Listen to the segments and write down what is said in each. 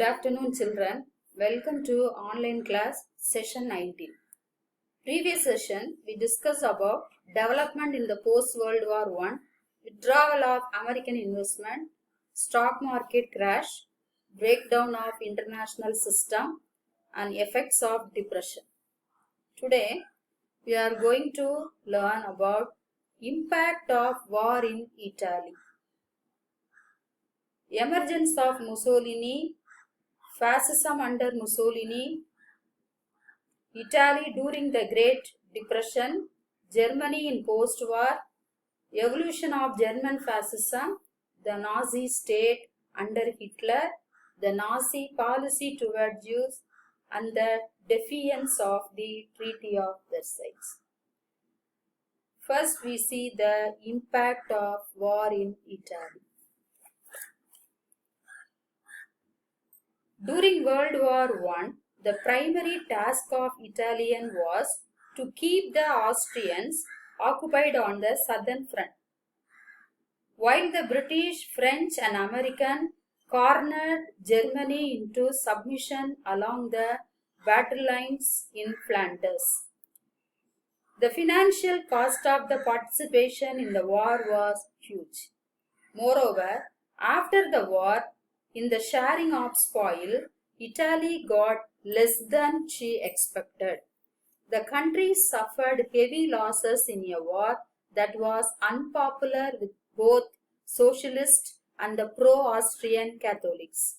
afternoon, children. Welcome to online class session 19. Previous session we discussed about development in the post-World War I, withdrawal of American investment, stock market crash, breakdown of international system, and effects of depression. Today we are going to learn about impact of war in Italy. Emergence of Mussolini, fascism under Mussolini, Italy during the Great Depression, Germany in post-war, evolution of German fascism, the Nazi state under Hitler, the Nazi policy toward Jews, and the defiance of the Treaty of Versailles. First, we see the impact of war in Italy. During World War I, the primary task of Italian was to keep the Austrians occupied on the southern front, while the British, French and American cornered Germany into submission along the battle lines in Flanders. The financial cost of the participation in the war was huge. Moreover, after the war, in the sharing of spoil, Italy got less than she expected. The country suffered heavy losses in a war that was unpopular with both socialist and the pro-Austrian Catholics.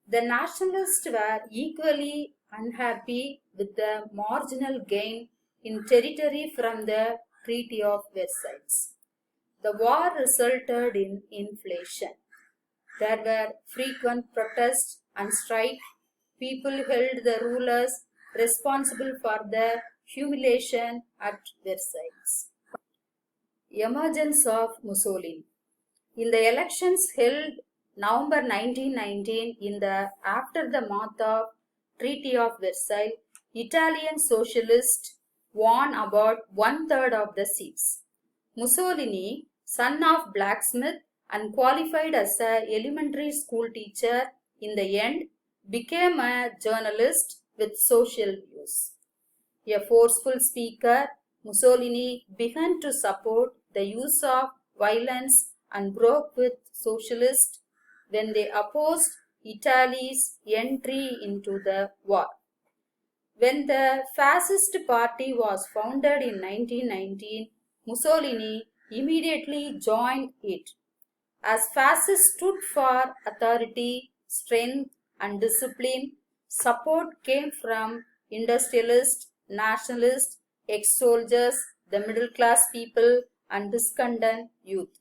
The nationalists were equally unhappy with the marginal gain in territory from the Treaty of Versailles. The war resulted in inflation. There were frequent protests and strikes. People held the rulers responsible for the humiliation at Versailles. Emergence of Mussolini. In the elections held November 1919, after the month of Treaty of Versailles, Italian socialists won about 1/3 of the seats. Mussolini, son of blacksmith and qualified as an elementary school teacher, in the end became a journalist with social views. A forceful speaker, Mussolini began to support the use of violence and broke with socialists when they opposed Italy's entry into the war. When the Fascist Party was founded in 1919, Mussolini immediately joined it. As fascists stood for authority, strength and discipline, support came from industrialists, nationalists, ex-soldiers, the middle-class people and discontent youth.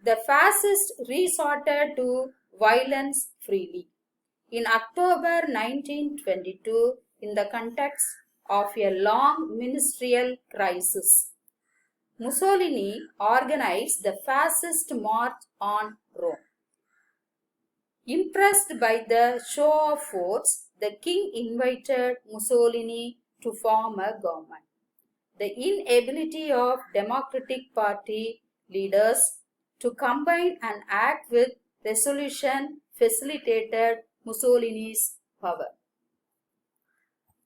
The fascists resorted to violence freely. In October 1922, in the context of a long ministerial crisis, Mussolini organized the fascist march on Rome. Impressed by the show of force, the king invited Mussolini to form a government. The inability of Democratic Party leaders to combine and act with resolution facilitated Mussolini's power.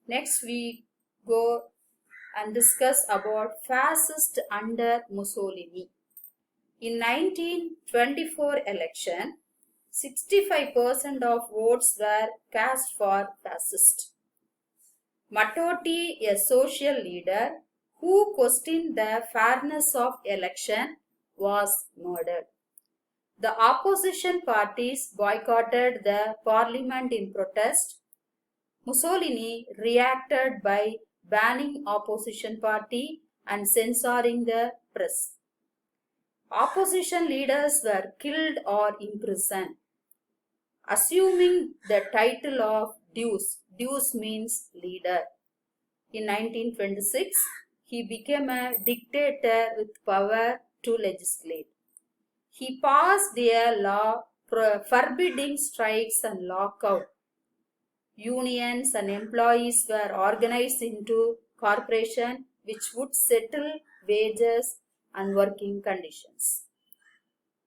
Next we go and discuss about fascist under Mussolini. In 1924 election, 65% of votes were cast for fascist. Mattotti, a social leader who questioned the fairness of election, was murdered. The opposition parties boycotted the parliament in protest. Mussolini reacted by banning opposition party and censoring the press. Opposition leaders were killed or imprisoned. Assuming the title of Deuce means leader. In 1926, he became a dictator with power to legislate. He passed a law forbidding strikes and lockout. Unions and employees were organized into corporations which would settle wages and working conditions.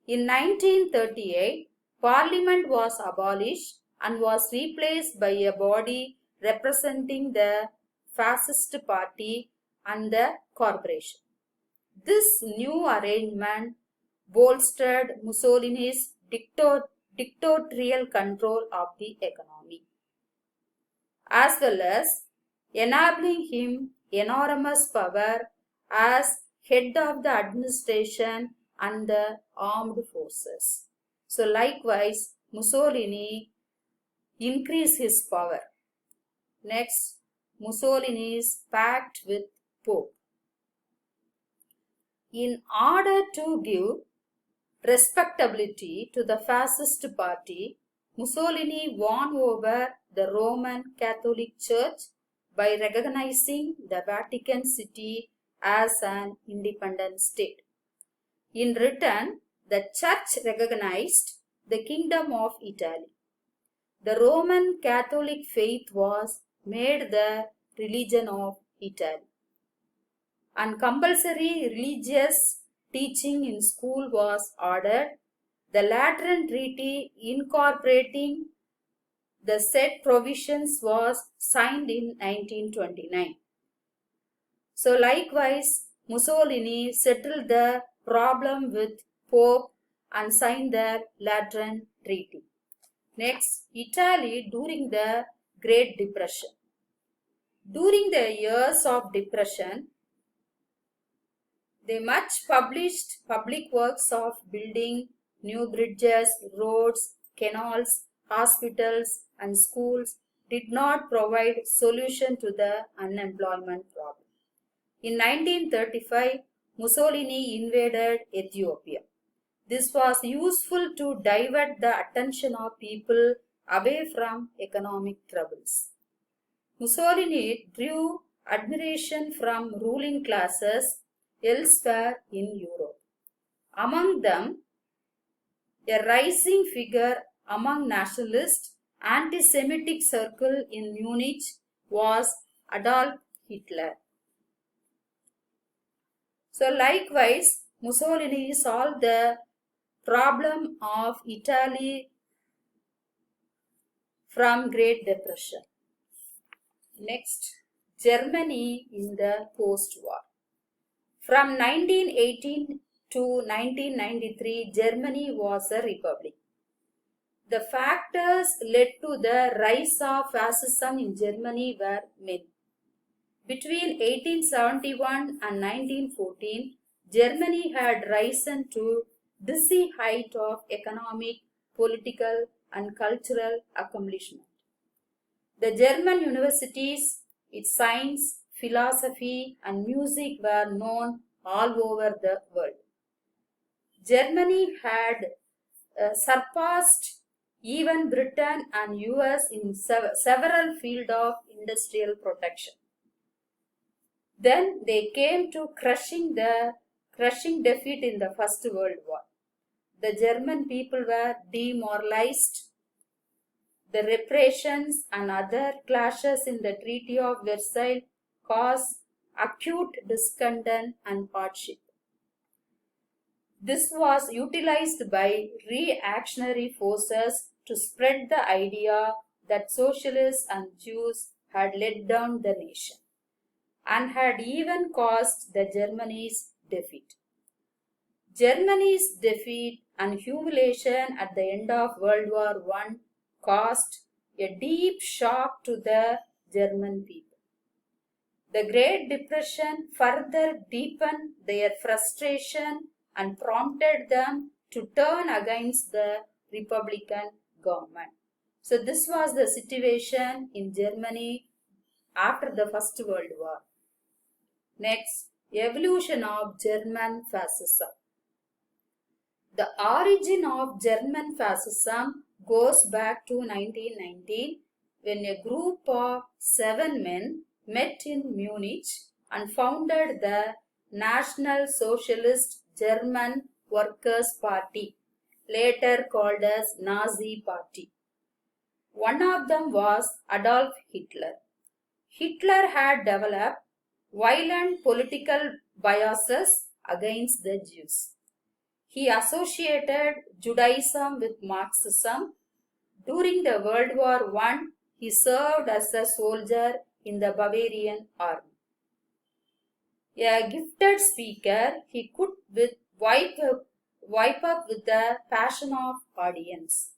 In 1938, Parliament was abolished and was replaced by a body representing the fascist party and the corporation. This new arrangement bolstered Mussolini's dictatorial control of the economy, as well as enabling him enormous power as head of the administration and the armed forces. So likewise, Mussolini increased his power. Next, Mussolini's pact with Pope. In order to give respectability to the fascist party, Mussolini won over the Roman Catholic Church by recognizing the Vatican City as an independent state. In return, the Church recognized the Kingdom of Italy. The Roman Catholic faith was made the religion of Italy, and compulsory religious teaching in school was ordered. The Lateran Treaty incorporating the said provisions was signed in 1929. So likewise, Mussolini settled the problem with Pope and signed the Lateran Treaty. Next, Italy during the Great Depression. During the years of depression, they much published public works of building new bridges, roads, canals, hospitals, and schools did not provide solution to the unemployment problem. In 1935, Mussolini invaded Ethiopia. This was useful to divert the attention of people away from economic troubles. Mussolini drew admiration from ruling classes elsewhere in Europe. Among them, a rising figure among nationalist anti-Semitic circle in Munich was Adolf Hitler. So likewise, Mussolini solved the problem of Italy from Great Depression. Next, Germany in the post-war. From 1918 to 1993, Germany was a republic. The factors led to the rise of fascism in Germany were many. Between 1871 and 1914, Germany had risen to dizzy height of economic, political, and cultural accomplishment. The German universities, its science, philosophy, and music were known all over the world. Germany had surpassed even Britain and US in several fields of industrial protection. Then they came to crushing defeat in the First World War. The German people were demoralized. The repressions and other clashes in the Treaty of Versailles caused acute discontent and hardship. This was utilized by reactionary forces to spread the idea that socialists and Jews had let down the nation and had even caused the Germany's defeat. Germany's defeat and humiliation at the end of World War I caused a deep shock to the German people. The Great Depression further deepened their frustration and prompted them to turn against the Republican government. So this was the situation in Germany after the First World War. Next, evolution of German fascism. The origin of German fascism goes back to 1919 when a group of 7 men met in Munich and founded the National Socialist German Workers' Party, later called as Nazi Party. One of them was Adolf Hitler. Hitler had developed violent political biases against the Jews. He associated Judaism with Marxism. During the World War I, he served as a soldier in the Bavarian army. A gifted speaker, he could wipe up with the passion of audience.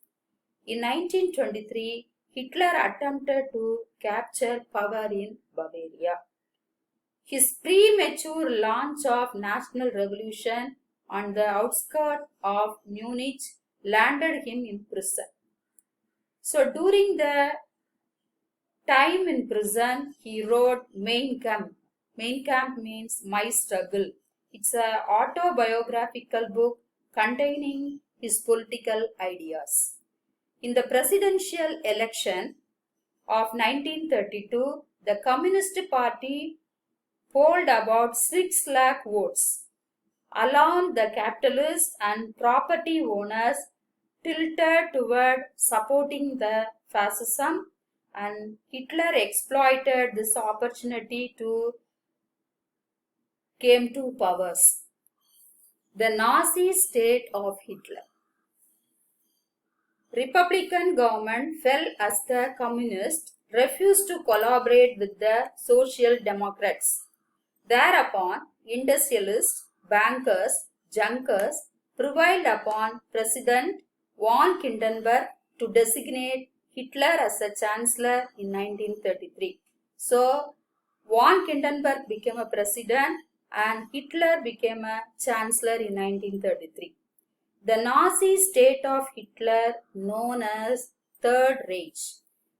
In 1923, Hitler attempted to capture power in Bavaria. His premature launch of national revolution on the outskirts of Munich landed him in prison. So during the time in prison, he wrote Mein Kampf. Mein Kampf means My Struggle. It's an autobiographical book containing his political ideas. In the presidential election of 1932, the Communist Party polled about 6 lakh votes. Alone, the capitalists and property owners tilted toward supporting the fascism, and Hitler exploited this opportunity to came to powers. The Nazi state of Hitler. Republican government fell as the communists refused to collaborate with the Social Democrats. Thereupon, industrialists, bankers, junkers prevailed upon President von Hindenburg to designate Hitler as a chancellor in 1933. So, von Hindenburg became a president and Hitler became a chancellor in 1933. The Nazi state of Hitler, known as Third Reich,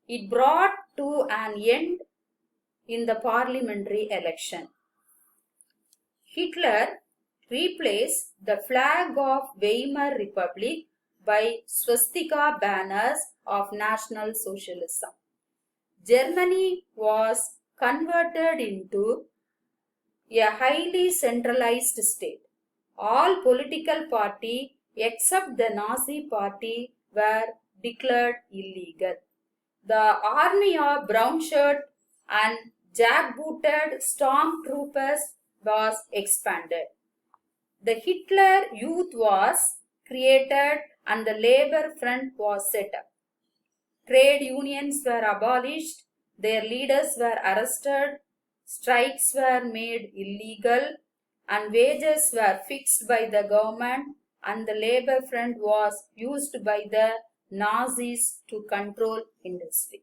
it brought to an end in the parliamentary election. Hitler replaced the flag of Weimar Republic by swastika banners of National Socialism. Germany was converted into a highly centralized state. All political parties except the Nazi Party were declared illegal. The army of brown shirt and jackbooted stormtroopers was expanded. The Hitler Youth was created and the Labor Front was set up. Trade unions were abolished, their leaders were arrested, strikes were made illegal, and wages were fixed by the government, and the Labor Front was used by the Nazis to control industry.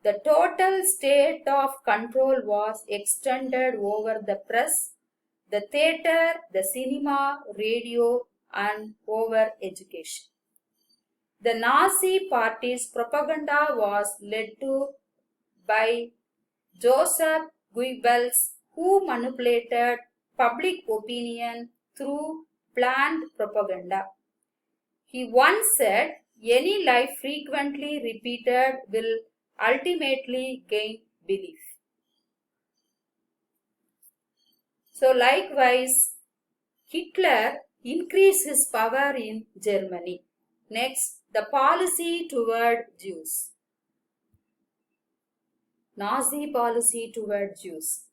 The total state of control was extended over the press, the theatre, the cinema, radio, and over education. The Nazi Party's propaganda was led by Joseph Goebbels, who manipulated public opinion through planned propaganda. He once said, "Any lie frequently repeated will ultimately gain belief." So likewise, Hitler increased his power in Germany. Next, the policy toward Jews. Nazi policy toward Jews.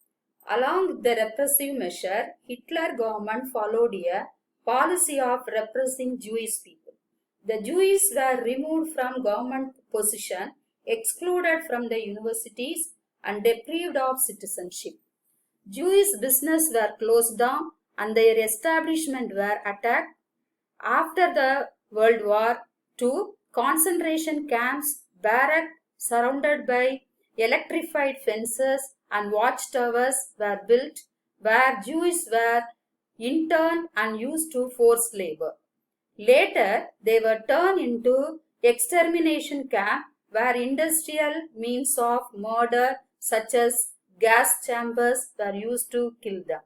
Along with the repressive measure, Hitler government followed a policy of repressing Jewish people. The Jews were removed from government position, excluded from the universities, and deprived of citizenship. Jewish business were closed down and their establishment were attacked. After the World War II, concentration camps, barracks surrounded by electrified fences and watchtowers were built, where Jews were interned and used to forced labor. Later, they were turned into extermination camps where industrial means of murder such as gas chambers were used to kill them.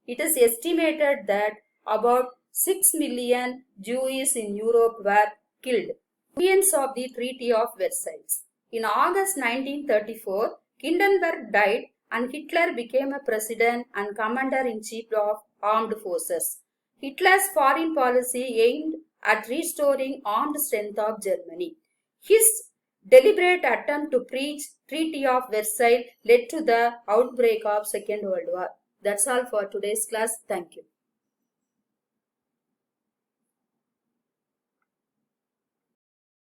It is estimated that about 6 million Jews in Europe were killed. Millions of the Treaty of Versailles. In August 1934, Hindenburg died and Hitler became a president and commander-in-chief of armed forces. Hitler's foreign policy aimed at restoring armed strength of Germany. His deliberate attempt to preach Treaty of Versailles led to the outbreak of Second World War. That's all for today's class. Thank you.